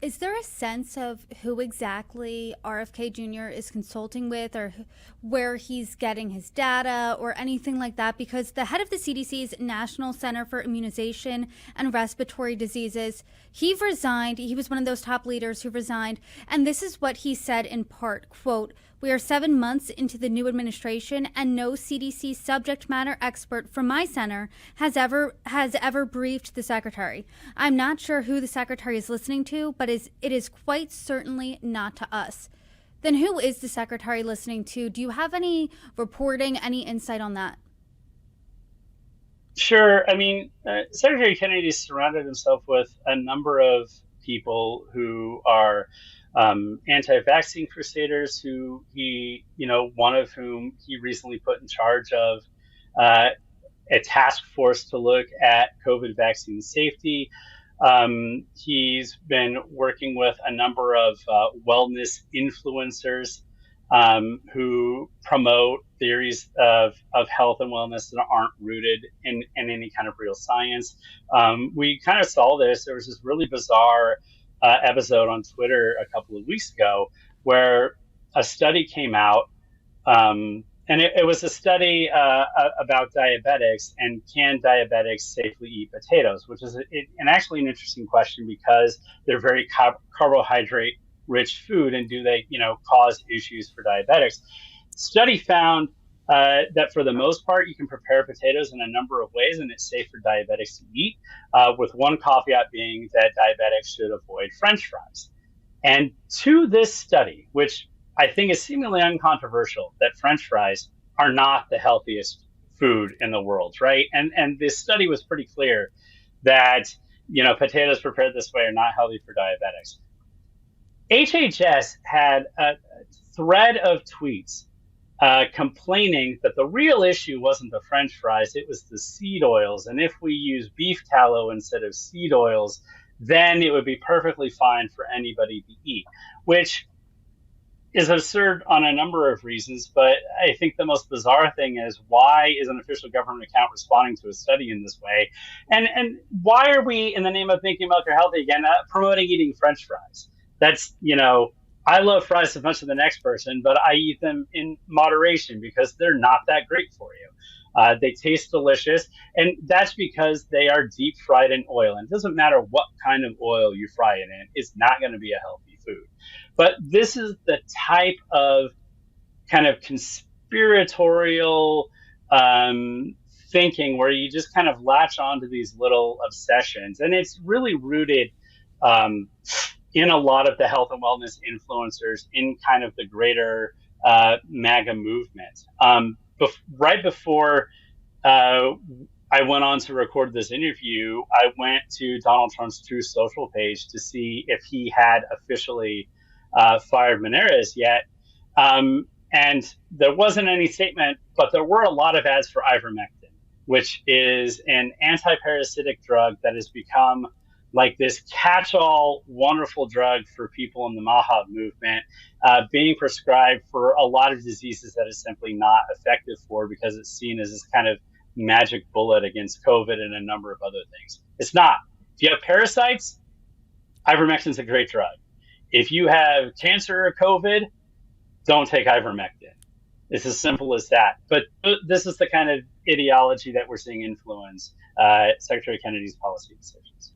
Is there a sense of who exactly RFK Jr. is consulting with, or where he's getting his data or anything like that? Because the head of the CDC's National Center for Immunization and Respiratory Diseases, he resigned. He was one of those top leaders who resigned. And this is what he said in part, quote, "We are 7 months into the new administration, and no CDC subject matter expert from my center has ever briefed the secretary. I'm not sure who the secretary is listening to, but it is quite certainly not to us." Then who is the secretary listening to? Do you have any reporting, any insight on that? Sure. I mean, Secretary Kennedy surrounded himself with a number of people who are anti-vaccine crusaders, who one of whom he recently put in charge of uh, a task force to look at COVID vaccine safety. He's been working with a number of wellness influencers who promote theories of health and wellness that aren't rooted in any kind of real science. We kind of saw this. There was this really bizarre episode on Twitter a couple of weeks ago where a study came out. And it was a study about diabetics and can diabetics safely eat potatoes, which is and actually an interesting question because they're very carbohydrate rich food, and do they cause issues for diabetics? Study found that for the most part you can prepare potatoes in a number of ways and it's safe for diabetics to eat, with one caveat being that diabetics should avoid French fries. And to this study, which I think is seemingly uncontroversial, that French fries are not the healthiest food in the world, right? And this study was pretty clear that potatoes prepared this way are not healthy for diabetics. HHS had a thread of tweets complaining that the real issue wasn't the French fries, it was the seed oils. And if we use beef tallow instead of seed oils, then it would be perfectly fine for anybody to eat, which is absurd on a number of reasons. But I think the most bizarre thing is, why is an official government account responding to a study in this way? And why are we, in the name of making America healthy again, promoting eating French fries? That's, I love fries as much as the next person, but I eat them in moderation because they're not that great for you. They taste delicious, and that's because they are deep fried in oil. And it doesn't matter what kind of oil you fry it in, it's not going to be a healthy food. But this is the type of kind of conspiratorial thinking where you just kind of latch onto these little obsessions. And it's really rooted um, in a lot of the health and wellness influencers in kind of the greater MAGA movement. Right before uh, I went on to record this interview, I went to Donald Trump's Truth Social page to see if he had officially fired Monarez yet. And there wasn't any statement, but there were a lot of ads for ivermectin, which is an anti-parasitic drug that has become like this catch-all wonderful drug for people in the MAHA movement, being prescribed for a lot of diseases that is simply not effective for, because it's seen as this kind of magic bullet against COVID and a number of other things. It's not. If you have parasites, ivermectin is a great drug. If you have cancer or COVID, don't take ivermectin. It's as simple as that. But this is the kind of ideology that we're seeing influence Secretary Kennedy's policy decisions.